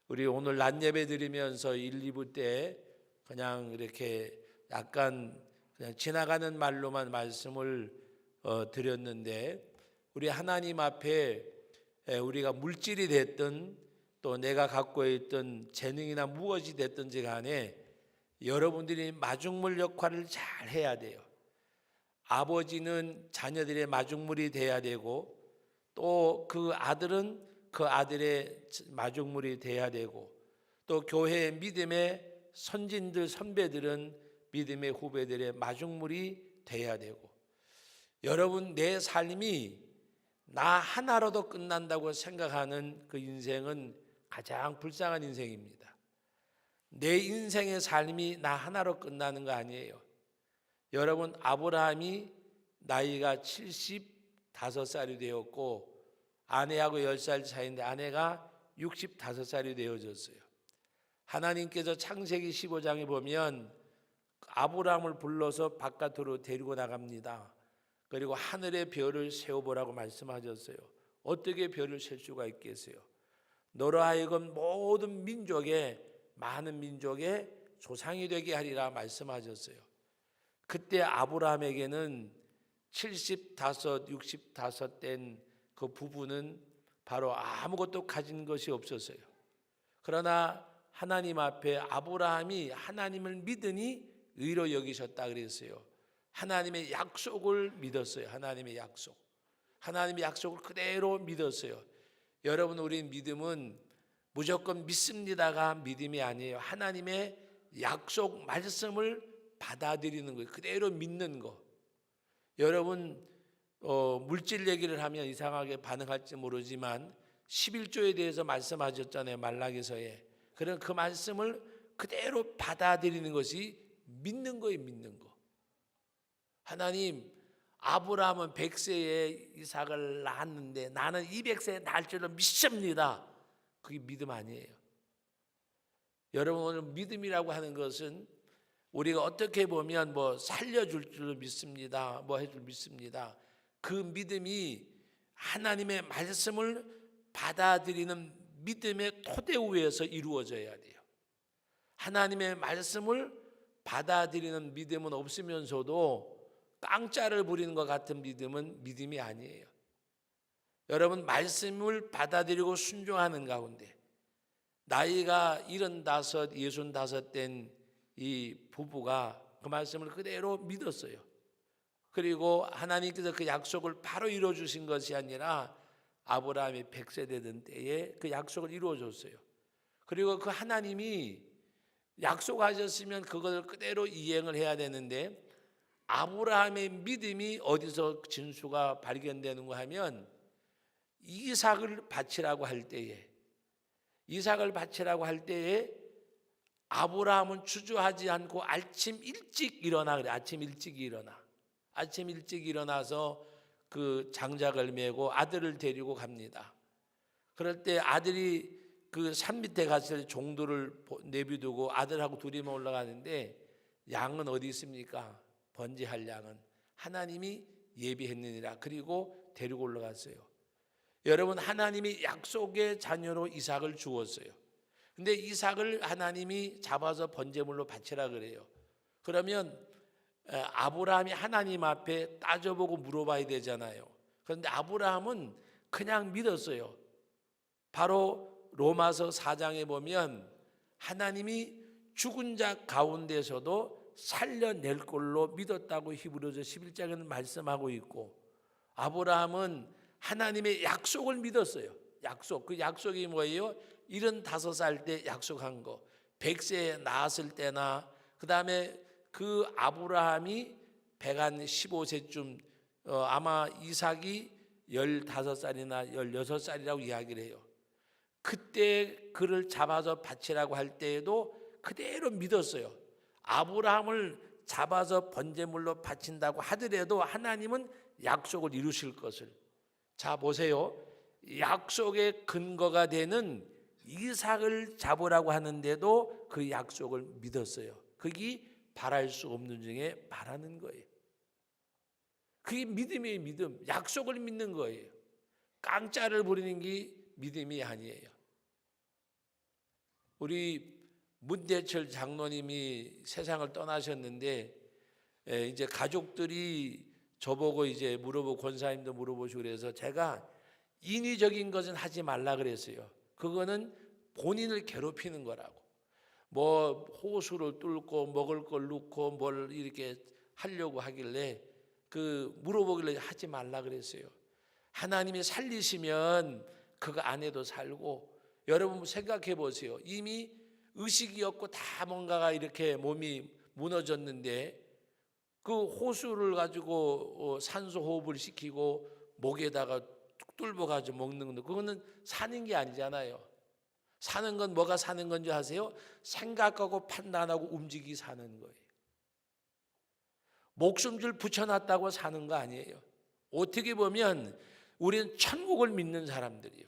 우리 오늘 낮 예배 드리면서 1, 2부 때 그냥 이렇게 약간 그냥 지나가는 말로만 말씀을 드렸는데, 우리 하나님 앞에 우리가 물질이 됐든 또 내가 갖고 있던 재능이나 무엇이 됐든지 간에 여러분들이 마중물 역할을 잘 해야 돼요. 아버지는 자녀들의 마중물이 돼야 되고, 또 그 아들은 그 아들의 마중물이 돼야 되고, 또 교회의 믿음의 선진들 선배들은 믿음의 후배들의 마중물이 돼야 되고, 여러분 내 삶이 나 하나로도 끝난다고 생각하는 그 인생은 가장 불쌍한 인생입니다. 내 인생의 삶이 나 하나로 끝나는 거 아니에요. 여러분, 아브라함이 나이가 75살이 되었고 아내하고 10살 차이인데 아내가 65살이 되어졌어요. 하나님께서 창세기 15장에 보면 아브라함을 불러서 바깥으로 데리고 나갑니다. 그리고 하늘의 별을 세어보라고 말씀하셨어요. 어떻게 별을 셀 수가 있겠어요? 너로 하여금 모든 민족의, 많은 민족의 조상이 되게 하리라 말씀하셨어요. 그때 아브라함에게는 75, 65 된 그 부부는 바로 아무것도 가진 것이 없었어요. 그러나 하나님 앞에 아브라함이 하나님을 믿으니 의로 여기셨다 그랬어요. 하나님의 약속을 믿었어요. 하나님의 약속. 하나님의 약속을 그대로 믿었어요. 여러분, 우리 믿음은 무조건 믿습니다가 믿음이 아니에요. 하나님의 약속 말씀을 받아들이는 거예요. 그대로 믿는 거. 여러분, 물질 얘기를 하면 이상하게 반응할지 모르지만 11조에 대해서 말씀하셨잖아요. 말라기서에. 그런 그 말씀을 그대로 받아들이는 것이 믿는 거예요. 믿는 거. 하나님, 아브라함은 100세에 이삭을 낳았는데 나는 200세에 낳을 줄로 믿습니다. 그게 믿음 아니에요. 여러분, 오늘 믿음이라고 하는 것은 우리가 어떻게 보면 뭐 살려줄 줄 믿습니다, 뭐 해줄 믿습니다. 그 믿음이 하나님의 말씀을 받아들이는 믿음의 토대 위에서 이루어져야 돼요. 하나님의 말씀을 받아들이는 믿음은 없으면서도 깡짜를 부리는 것 같은 믿음은 믿음이 아니에요. 여러분, 말씀을 받아들이고 순종하는 가운데 나이가 75, 65 된 이 부부가 그 말씀을 그대로 믿었어요. 그리고 하나님께서 그 약속을 바로 이루어주신 것이 아니라 아브라함이 100세 되던 때에 그 약속을 이루어줬어요. 그리고 그 하나님이 약속하셨으면 그것을 그대로 이행을 해야 되는데, 아브라함의 믿음이 어디서 진수가 발견되는가 하면 이삭을 바치라고 할 때에, 이삭을 바치라고 할 때에 아브라함은 주저하지 않고 아침 일찍 일어나 그래. 아침 일찍 일어나. 아침 일찍 일어나서 그 장작을 메고 아들을 데리고 갑니다. 그럴 때 아들이 그 산 밑에 갔을 때 종들을 내비두고 아들하고 둘이만 올라가는데, 양은 어디 있습니까? 번제할 양은 하나님이 예비했느니라. 그리고 데리고 올라갔어요. 여러분, 하나님이 약속의 자녀로 이삭을 주었어요. 근데 이삭을 하나님이 잡아서 번제물로 바치라 그래요. 그러면 아브라함이 하나님 앞에 따져보고 물어봐야 되잖아요. 그런데 아브라함은 그냥 믿었어요. 바로 로마서 4장에 보면 하나님이 죽은 자 가운데서도 살려낼 걸로 믿었다고 히브리서 11장에는 말씀하고 있고, 아브라함은 하나님의 약속을 믿었어요. 약속. 그 약속이 뭐예요? 75살 때 약속한 거. 100세에 낳았을 때나, 그 다음에 그 아브라함이 115세쯤 아마 이삭이 15살이나 16살이라고 이야기를 해요. 그때 그를 잡아서 바치라고 할 때에도 그대로 믿었어요. 아브라함을 잡아서 번제물로 바친다고 하더라도 하나님은 약속을 이루실 것을. 자, 보세요. 약속의 근거가 되는 이삭을 잡으라고 하는데도 그 약속을 믿었어요. 그게 바랄 수 없는 중에 바라는 거예요. 그게 믿음이에요. 믿음. 약속을 믿는 거예요. 깡짜를 부리는 게 믿음이 아니에요. 우리 문대철 장로님이 세상을 떠나셨는데 이제 가족들이 저보고 이제 물어보고 권사님도 물어보시고 그래서 제가 인위적인 것은 하지 말라 그랬어요. 그거는 본인을 괴롭히는 거라고. 뭐 호수를 뚫고 먹을 걸 넣고 뭘 이렇게 하려고 하길래 물어보길래 하지 말라 그랬어요. 하나님이 살리시면 그거 안 해도 살고, 여러분 생각해 보세요. 이미 의식이 없고 다 뭔가가 이렇게 몸이 무너졌는데 그 호수를 가지고 산소 호흡을 시키고 목에다가 뚝 뚫어가지고 먹는 거, 그거는 사는 게 아니잖아요. 사는 건 뭐가 사는 건지 아세요? 생각하고 판단하고 움직이 사는 거예요. 목숨줄 붙여놨다고 사는 거 아니에요. 어떻게 보면 우리는 천국을 믿는 사람들이에요.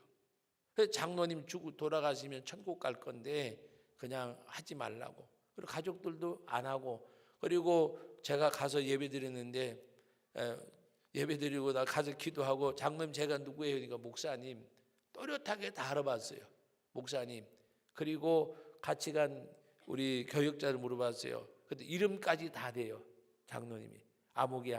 그래서 장로님 돌아가시면 천국 갈 건데 그냥 하지 말라고. 그리고 가족들도 안 하고, 그리고 제가 가서 예배 드리는데 예배 드리고 나 가서 기도하고, 장로님 제가 누구예요? 그러니까 목사님. 또렷하게 다 알아봤어요. 목사님. 그리고 같이 간 우리 교역자를 물어봤어요. 근데 이름까지 다 돼요. 장로님이. 아무개.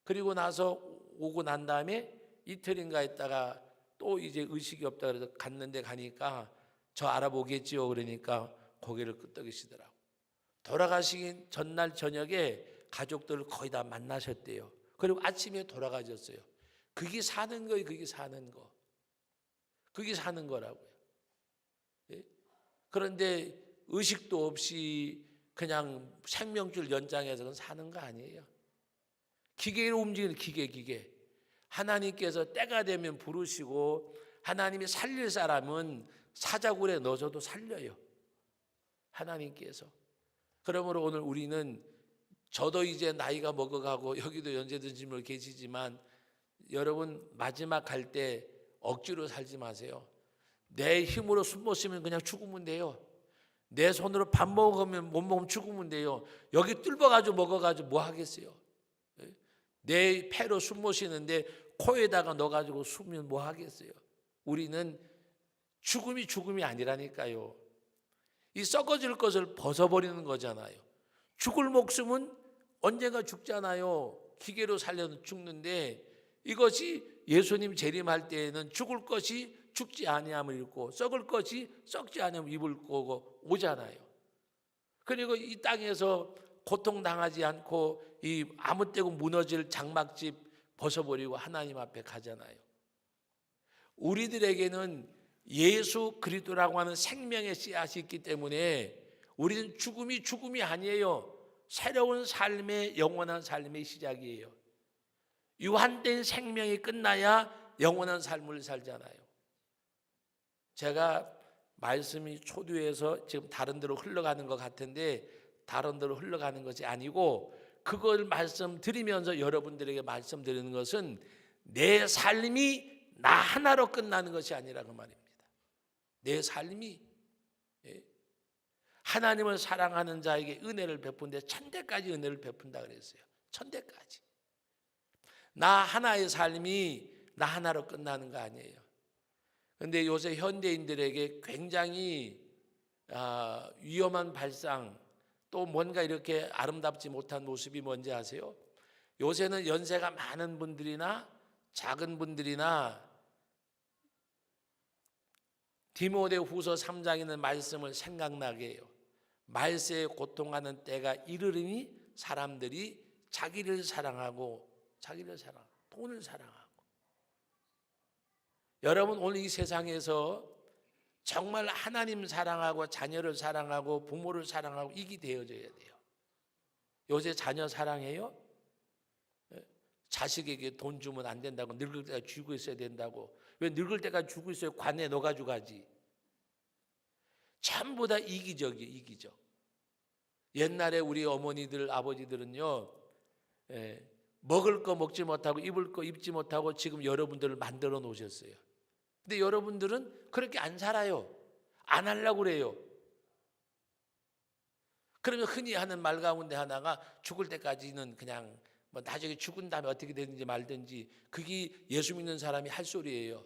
그리고 나서 오고 난 다음에 이틀인가 있다가 또 이제 의식이 없다 그래서 갔는데, 가니까 저 알아보겠지요. 그러니까 고개를 끄덕이시더라고. 돌아가시기 전날 저녁에 가족들을 거의 다 만나셨대요. 그리고 아침에 돌아가셨어요. 그게 사는 거예요. 그게 사는 거. 그게 사는 거라고요. 예? 그런데 의식도 없이 그냥 생명줄 연장해서 사는 거 아니에요. 기계로 움직이는 기계. 하나님께서 때가 되면 부르시고, 하나님이 살릴 사람은 사자굴에 넣어줘도 살려요. 하나님께서. 그러므로 오늘 우리는, 저도 이제 나이가 먹어가고 여기도 연세드신 분 계시지만, 여러분 마지막 갈 때 억지로 살지 마세요. 내 힘으로 숨 못 쉬면 그냥 죽으면 돼요. 내 손으로 밥 먹으면 못 먹으면 죽으면 돼요. 여기 뚫어가지고 먹어가지고 뭐 하겠어요? 내 폐로 숨 못 쉬는데 코에다가 넣어가지고 숨으면 뭐 하겠어요? 우리는 죽음이 아니라니까요. 이 썩어질 것을 벗어버리는 거잖아요. 죽을 목숨은 언젠가 죽잖아요. 기계로 살려도 죽는데, 이것이 예수님 재림할 때에는 죽을 것이 죽지 아니함을 입고 썩을 것이 썩지 아니함을 입을 거고 오잖아요. 그리고 이 땅에서 고통당하지 않고 이 아무 때고 무너질 장막집 벗어버리고 하나님 앞에 가잖아요. 우리들에게는 예수 그리스도라고 하는 생명의 씨앗이 있기 때문에 우리는 죽음이 아니에요. 새로운 삶의, 영원한 삶의 시작이에요. 유한된 생명이 끝나야 영원한 삶을 살잖아요. 제가 말씀이 초두에서 지금 다른 데로 흘러가는 것 같은데, 다른 데로 흘러가는 것이 아니고, 그걸 말씀드리면서 여러분들에게 말씀드리는 것은 내 삶이 나 하나로 끝나는 것이 아니라 그 말입니다. 내 삶이 하나님을 사랑하는 자에게 은혜를 베푼데 천대까지 은혜를 베푼다 그랬어요. 천대까지. 나 하나의 삶이 나 하나로 끝나는 거 아니에요. 그런데 요새 현대인들에게 굉장히 위험한 발상, 또 뭔가 이렇게 아름답지 못한 모습이 뭔지 아세요? 요새는 연세가 많은 분들이나 작은 분들이나 디모데후서 3장에 있는 말씀을 생각나게 해요. 말세에 고통하는 때가 이르리니 사람들이 자기를 사랑하고 돈을 사랑하고. 여러분, 오늘 이 세상에서 정말 하나님 사랑하고 자녀를 사랑하고 부모를 사랑하고 이게 되어져야 돼요. 요새 자녀 사랑해요? 자식에게 돈 주면 안 된다고, 늙을 때까지 쥐고 있어야 된다고. 왜 늙을 때까지 쥐고 있어요? 관에 넣어가지고 가지. 전부 다 이기적이에요. 이기적. 옛날에 우리 어머니들 아버지들은요, 먹을 거 먹지 못하고 입을 거 입지 못하고 지금 여러분들을 만들어 놓으셨어요. 근데 여러분들은 그렇게 안 살아요. 안 하려고 그래요. 그러면 흔히 하는 말 가운데 하나가 죽을 때까지는 그냥 뭐 나중에 죽은 다음에 어떻게 되든지 말든지, 그게 예수 믿는 사람이 할 소리예요.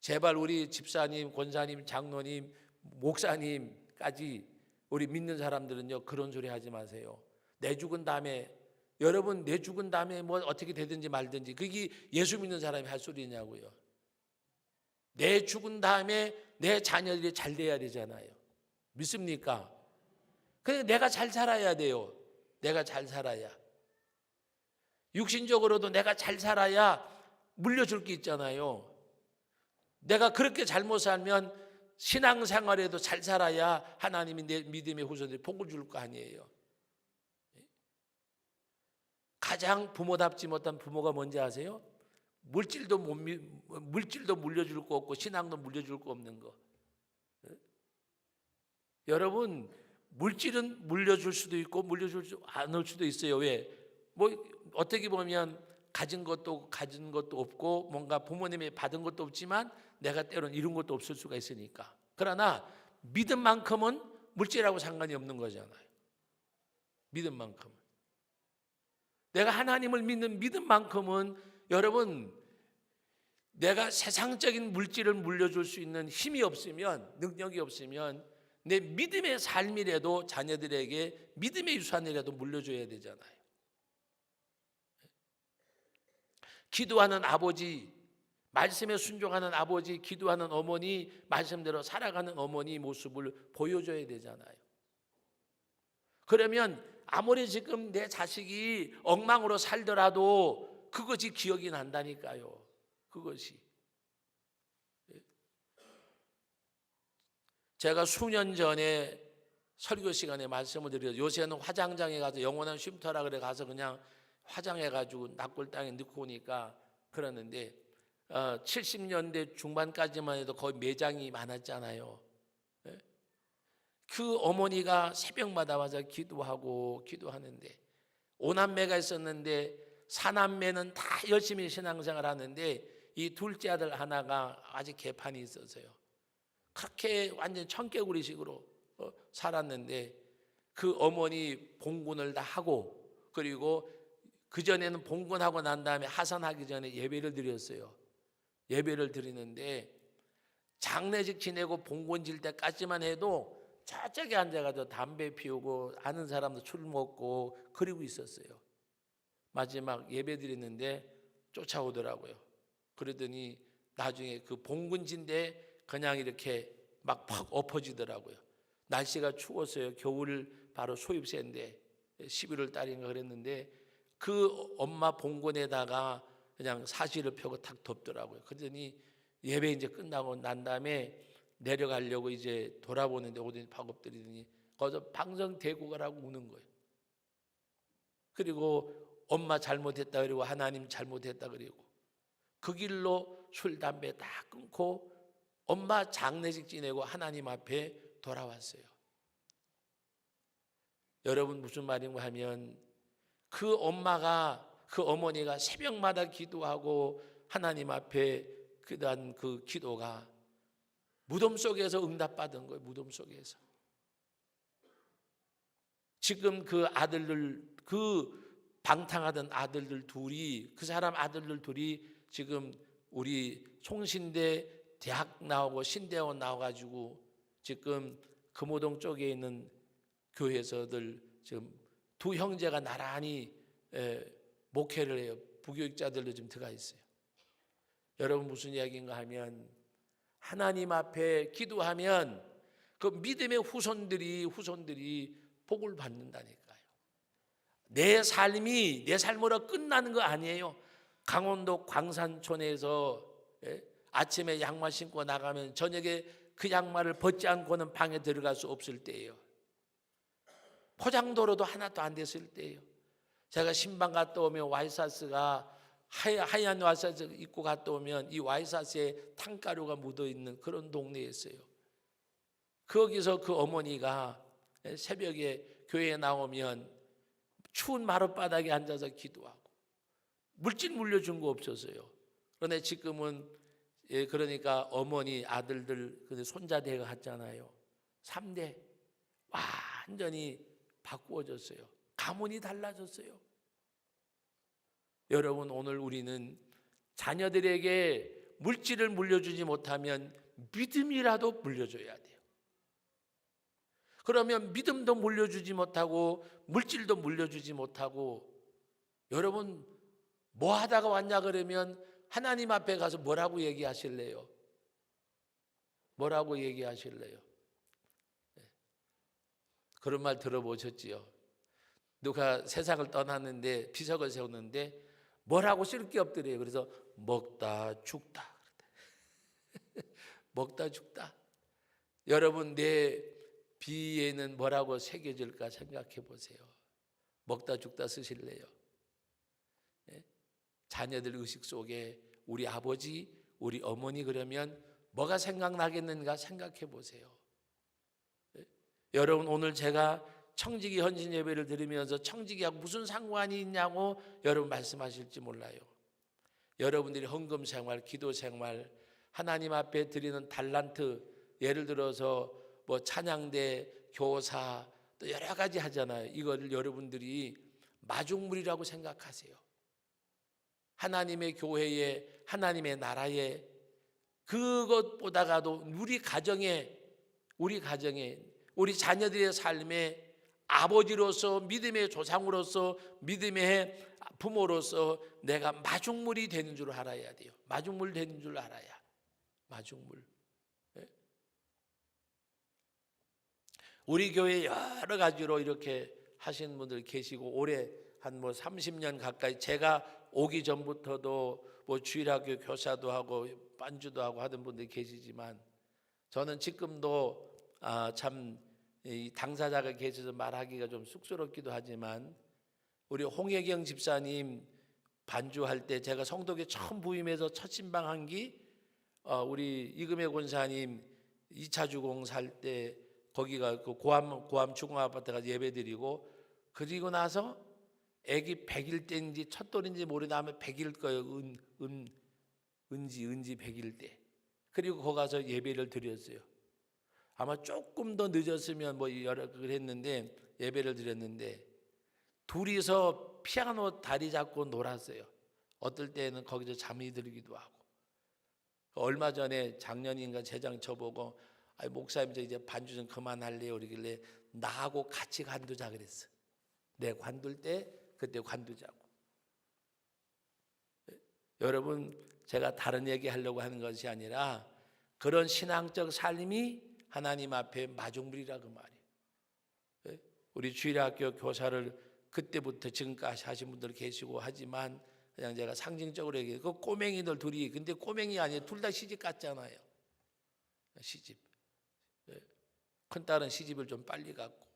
제발 우리 집사님, 권사님, 장로님, 목사님까지 우리 믿는 사람들은요, 그런 소리 하지 마세요. 내 죽은 다음에, 여러분 내 죽은 다음에 뭐 어떻게 되든지 말든지, 그게 예수 믿는 사람이 할 소리냐고요. 내 죽은 다음에 내 자녀들이 잘 돼야 되잖아요. 믿습니까? 그래, 내가 잘 살아야 돼요. 내가 잘 살아야. 육신적으로도 내가 잘 살아야 물려줄 게 있잖아요. 내가 그렇게 잘못 살면 신앙생활에도 잘 살아야 하나님이 내 믿음의 후손들이 복을 줄 거 아니에요. 가장 부모답지 못한 부모가 뭔지 아세요? 물질도 물려줄 거 없고 신앙도 물려줄 거 없는 거. 여러분, 물질은 물려줄 수도 있고 물려줄 수 않을 수도 있어요. 왜? 뭐 어떻게 보면 가진 것도 없고 뭔가 부모님이 받은 것도 없지만 내가 때로는 이룬 것도 없을 수가 있으니까. 그러나 믿음만큼은 물질하고 상관이 없는 거잖아요. 믿음만큼은. 내가 하나님을 믿는 믿음만큼은, 여러분, 내가 세상적인 물질을 물려줄 수 있는 힘이 없으면, 능력이 없으면 내 믿음의 삶이라도 자녀들에게 믿음의 유산이라도 물려줘야 되잖아요. 기도하는 아버지, 말씀에 순종하는 아버지, 기도하는 어머니, 말씀대로 살아가는 어머니 모습을 보여줘야 되잖아요. 그러면 아무리 지금 내 자식이 엉망으로 살더라도 그것이 기억이 난다니까요. 그것이. 제가 수년 전에 설교 시간에 말씀을 드려요. 요새는 화장장에 가서 영원한 쉼터라 그래 가서 그냥 화장해가지고 납골 땅에 넣고 오니까 그러는데 70년대 중반까지만 해도 거의 매장이 많았잖아요. 그 어머니가 새벽마다 와서 기도하는데, 오남매가 있었는데 사남매는 다 열심히 신앙생활 하는데 이 둘째 아들 하나가 아직 개판이 있었어요. 그렇게 완전 청개구리식으로 살았는데 그 어머니 봉군을 다 하고, 그리고 그전에는 봉군하고 난 다음에 하산하기 전에 예배를 드렸어요. 예배를 드리는데 장례식 지내고 봉군 질 때까지만 해도 저쪽에 앉아가지고 담배 피우고 아는 사람도 술 먹고 그러고 있었어요. 마지막 예배 드리는데 쫓아오더라고요. 그러더니 나중에 그 봉군진데 그냥 이렇게 막 팍 엎어지더라고요. 날씨가 추웠어요. 겨울 바로 소입새인데 11월 달인가 그랬는데 그 엄마 봉군에다가 그냥 사시를 펴고 탁 덮더라고요. 그러더니 예배 이제 끝나고 난 다음에 내려가려고 이제 돌아보는데 오더니 팍 엎드리더니 거기서 방송 대고 가라고 우는 거예요. 그리고 엄마 잘못했다 그리고 하나님 잘못했다 그리고 그 길로 술 담배 다 끊고 엄마 장례식 지내고 하나님 앞에 돌아왔어요. 여러분, 무슨 말인가 하면 그 어머니가 새벽마다 기도하고 하나님 앞에 그단 그 기도가 무덤 속에서 응답받은 거예요. 무덤 속에서. 지금 그 아들들, 그 방탕하던 아들들 둘이, 그 사람 아들들 둘이 지금 우리 송신대 대학 나오고 신대원 나와가지고 지금 금호동 쪽에 있는 교회에서들 지금 두 형제가 나란히 목회를 해요. 부교육자들도 지금 들어가 있어요. 여러분, 무슨 이야기인가 하면 하나님 앞에 기도하면 그 믿음의 후손들이 복을 받는다니까요. 내 삶으로 끝나는 거 아니에요. 강원도 광산촌에서 아침에 양말 신고 나가면 저녁에 그 양말을 벗지 않고는 방에 들어갈 수 없을 때예요. 포장도로도 하나도 안 됐을 때예요. 제가 신방 갔다 오면 와이사스가 하얀 와이사스 입고 갔다 오면 이 와이사스에 탕가루가 묻어있는 그런 동네였어요. 거기서 그 어머니가 새벽에 교회에 나오면 추운 마룻바닥에 앉아서 기도하고 물질 물려준 거 없었어요. 그런데 지금은 그러니까 어머니 아들들 손자대가 갔잖아요. 3대 완전히 바꾸어졌어요. 가문이 달라졌어요. 여러분, 오늘 우리는 자녀들에게 물질을 물려주지 못하면 믿음이라도 물려줘야 돼요. 그러면 믿음도 물려주지 못하고 물질도 물려주지 못하고, 여러분 뭐 하다가 왔냐 그러면 하나님 앞에 가서 뭐라고 얘기하실래요? 뭐라고 얘기하실래요? 그런 말 들어보셨지요? 누가 세상을 떠났는데 비석을 세웠는데 뭐라고 쓸 게 없더래요. 그래서 먹다 죽다. 먹다 죽다. 여러분 내 비에는 뭐라고 새겨질까 생각해 보세요. 먹다 죽다 쓰실래요? 자녀들 의식 속에 우리 아버지, 우리 어머니 그러면 뭐가 생각나겠는가 생각해 보세요. 여러분 오늘 제가 청지기 헌신 예배를 드리면서 청지기하고 무슨 상관이 있냐고 여러분 말씀하실지 몰라요. 여러분들이 헌금 생활, 기도 생활, 하나님 앞에 드리는 달란트, 예를 들어서 뭐 찬양대, 교사 또 여러 가지 하잖아요. 이거를 여러분들이 마중물이라고 생각하세요. 하나님의 교회에, 하나님의 나라에, 그것보다가도 우리 가정에, 우리 자녀들의 삶에 아버지로서, 믿음의 조상으로서, 믿음의 부모로서 내가 마중물이 되는 줄 알아야 돼요. 마중물 되는 줄 알아야. 마중물. 우리 교회 여러 가지로 이렇게 하신 분들 계시고, 올해 한 30년 가까이 제가 오기 전부터도 주일학교 교사도 하고 반주도 하고 하던 분들이 계시지만, 저는 지금도 참 당사자가 계셔서 말하기가 좀 쑥스럽기도 하지만, 우리 홍혜경 집사님 반주할 때 제가 성도교회 처음 부임해서 첫 신방한 기, 우리 이금혜 권사님 2차 주공 살 때 거기가 그 고암 중앙아파트가 예배드리고, 그리고 나서 애기 100일 때인지 첫돌인지 모르나 하면 100일 거예요. 은지 100일 때. 그리고 거기 가서 예배를 드렸어요. 아마 조금 더 늦었으면 여러 그랬는데 예배를 드렸는데, 둘이서 피아노 다리 잡고 놀았어요. 어떨 때는 거기서 잠이 들기도 하고. 얼마 전에 작년인가 재작 저보고 목사님 저 이제 반주 좀 그만할래요 그러길래 나하고 같이 관두자 그랬어. 내 관둘 때 그때 관두자고. 여러분 제가 다른 얘기 하려고 하는 것이 아니라 그런 신앙적 삶이 하나님 앞에 마중물이라 그 말이에요. 우리 주일학교 교사를 그때부터 지금까지 하신 분들 계시고 하지만 그냥 제가 상징적으로 얘기해요. 그 꼬맹이들 둘이, 근데 꼬맹이 아니에요. 둘 다 시집 갔잖아요. 시집. 큰딸은 시집을 좀 빨리 갔고,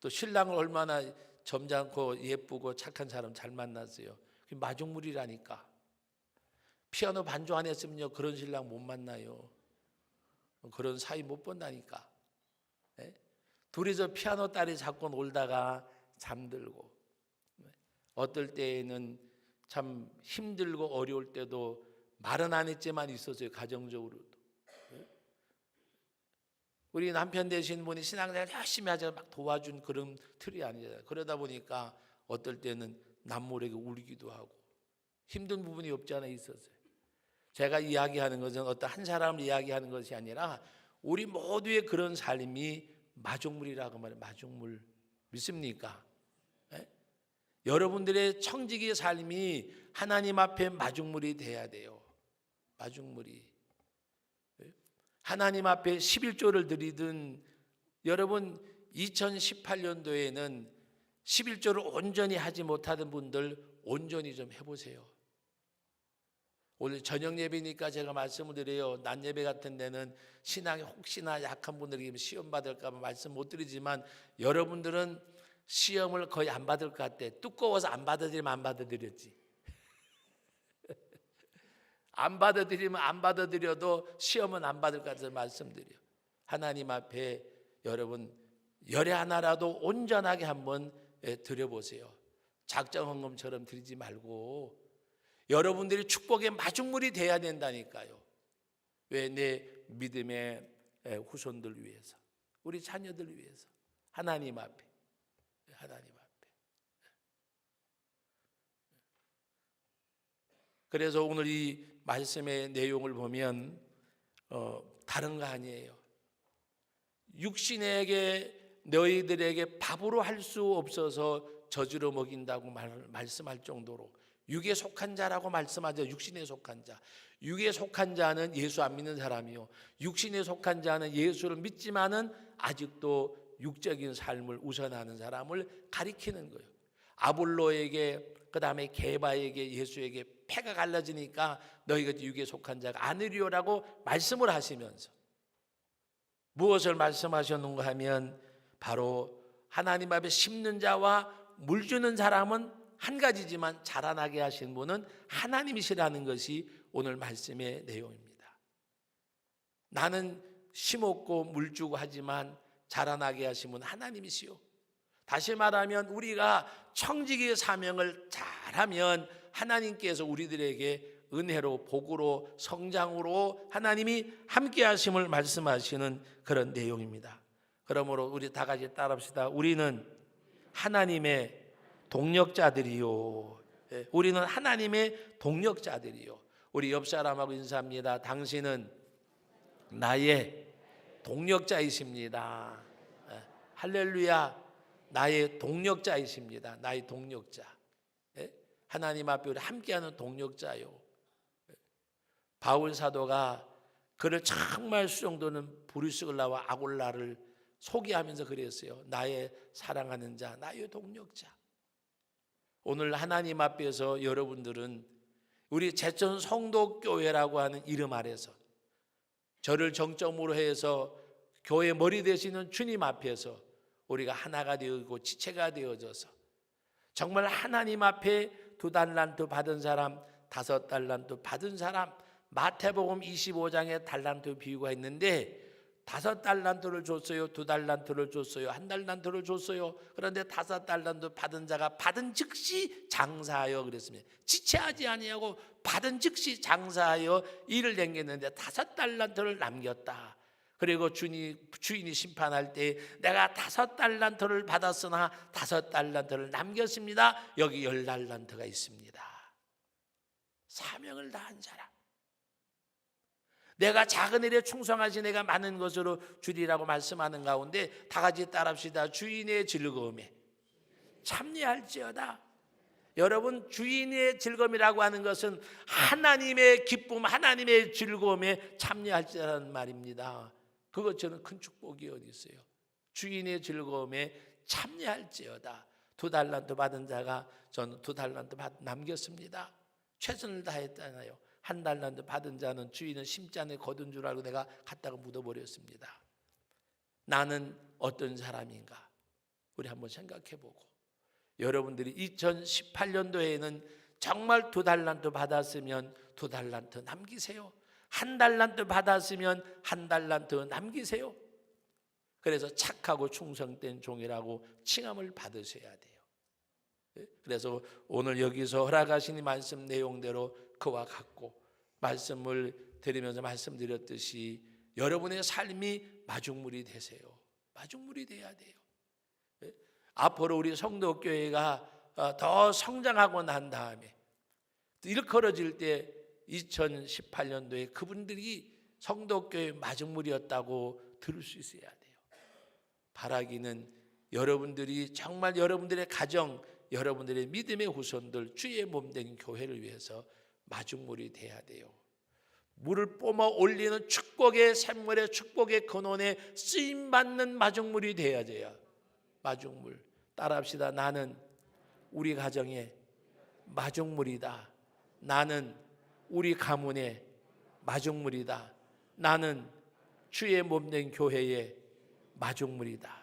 또 신랑을 얼마나 점잖고 예쁘고 착한 사람 잘 만났어요. 마중물이라니까. 피아노 반주 안 했으면요 그런 신랑 못 만나요. 그런 사이 못 본다니까. 둘이서 피아노 다리 잡고 놀다가 잠들고, 어떨 때에는 참 힘들고 어려울 때도 말은 안 했지만 있었어요. 가정적으로도. 우리 남편 되신 분이 신앙생활 열심히 하자 막 도와준 그런 틀이 아니잖아요. 그러다 보니까 어떨 때는 남모르게 울기도 하고 힘든 부분이 없지 않아 있었어요. 제가 이야기하는 것은 어떤 한 사람을 이야기하는 것이 아니라 우리 모두의 그런 삶이 마중물이라고 말해요. 마중물. 믿습니까? 여러분들의 청지기의 삶이 하나님 앞에 마중물이 돼야 돼요. 마중물이. 하나님 앞에 11조를 드리든, 여러분 2018년도에는 11조를 온전히 하지 못하던 분들 온전히 좀 해보세요. 오늘 저녁 예배니까 제가 말씀을 드려요. 낮 예배 같은 데는 신앙이 혹시나 약한 분들이 시험 받을까 봐 말씀 못 드리지만, 여러분들은 시험을 거의 안 받을 것 같아. 두꺼워서 안 받아들이면 안 받아들였지. 안 받아들이면 안 받아들여도 시험은 안 받을 것 같아서 말씀드려요. 하나님 앞에 여러분 열애 하나라도 온전하게 한번 드려보세요. 작정 헌금처럼 드리지 말고 여러분들이 축복의 마중물이 돼야 된다니까요. 왜? 내 믿음의 후손들 위해서, 우리 자녀들 위해서, 하나님 앞에. 그래서 오늘 이 말씀의 내용을 보면 다른 거 아니에요. 육신에게 너희들에게 밥으로 할 수 없어서 저주로 먹인다고 말씀할 정도로 육에 속한 자라고 말씀하죠. 육신에 속한 자. 육에 속한 자는 예수 안 믿는 사람이요, 육신에 속한 자는 예수를 믿지만은 아직도 육적인 삶을 우선하는 사람을 가리키는 거예요. 아볼로에게, 그 다음에 게바에게, 예수에게 패가 갈라지니까 너희가 육에 속한 자가 아니리오라고 말씀을 하시면서 무엇을 말씀하셨는가 하면 바로 하나님 앞에 심는 자와 물 주는 사람은 한 가지지만 자라나게 하신 분은 하나님이시라는 것이 오늘 말씀의 내용입니다. 나는 심었고 물 주고 하지만 자라나게 하신 분은 하나님이시요. 다시 말하면 우리가 청지기의 사명을 잘하면 하나님께서 우리들에게 은혜로, 복으로, 성장으로 하나님이 함께 하심을 말씀하시는 그런 내용입니다. 그러므로 우리 다 같이 따라합시다. 우리는 하나님의 동력자들이요. 우리는 하나님의 동력자들이요. 우리 옆 사람하고 인사합니다. 당신은 나의 동력자이십니다. 할렐루야. 나의 동력자이십니다. 나의 동력자. 하나님 앞에 우리 함께하는 동력자요. 바울 사도가 그를 정말 수정도는 브루스글라와 아골라를 소개하면서 그랬어요. 나의 사랑하는 자, 나의 동력자. 오늘 하나님 앞에서 여러분들은 우리 제천 성도교회라고 하는 이름 아래서 저를 정점으로 해서 교회 머리 되시는 주님 앞에서 우리가 하나가 되고 지체가 되어져서 정말 하나님 앞에 2달란트 받은 사람, 5달란트 받은 사람, 마태복음 25장에 달란트 비유가 있는데 5달란트를 줬어요, 2달란트를 줬어요, 1달란트를 줬어요. 그런데 5달란트 받은 자가 받은 즉시 장사하여 그랬습니다. 지체하지 아니하고 받은 즉시 장사하여 일을 댕겼는데 5달란트를 남겼다. 그리고 주인이 심판할 때 내가 5달란트를 받았으나 5달란트를 남겼습니다. 여기 10달란트가 있습니다. 사명을 다한 사람. 내가 작은 일에 충성하시 내가 많은 것으로 주리라고 말씀하는 가운데 다 같이 따라합시다. 주인의 즐거움에 참여할지어다. 여러분, 주인의 즐거움이라고 하는 것은 하나님의 기쁨, 하나님의 즐거움에 참여할지라는 말입니다. 그것처럼 큰 축복이 어디 있어요? 주인의 즐거움에 참여할지어다. 2달란트 받은 자가 저는 2달란트 남겼습니다. 최선을 다했잖아요. 1달란트 받은 자는 주인은 심지 않에 거둔 줄 알고 내가 갖다가 묻어버렸습니다. 나는 어떤 사람인가? 우리 한번 생각해보고 여러분들이 2018년도에는 정말 2달란트 받았으면 2달란트 남기세요. 1달란트 받았으면 1달란트 남기세요. 그래서 착하고 충성된 종이라고 칭함을 받으셔야 돼요. 그래서 오늘 여기서 허락하신 말씀 내용대로 그와 같고 말씀을 드리면서 말씀드렸듯이 여러분의 삶이 마중물이 되세요. 마중물이 돼야 돼요. 앞으로 우리 성도교회가 더 성장하고 난 다음에 일컬어질 때 2018년도에 그분들이 성도교회 마중물이었다고 들을 수 있어야 돼요. 바라기는 여러분들이 정말 여러분들의 가정, 여러분들의 믿음의 후손들, 주의 몸된 교회를 위해서 마중물이 돼야 돼요. 물을 뿜어 올리는 축복의 샘물의 축복의 근원에 쓰임받는 마중물이 돼야 돼요. 마중물. 따라합시다. 나는 우리 가정의 마중물이다. 나는 우리 가문의 마중물이다. 나는 주의 몸된 교회의 마중물이다.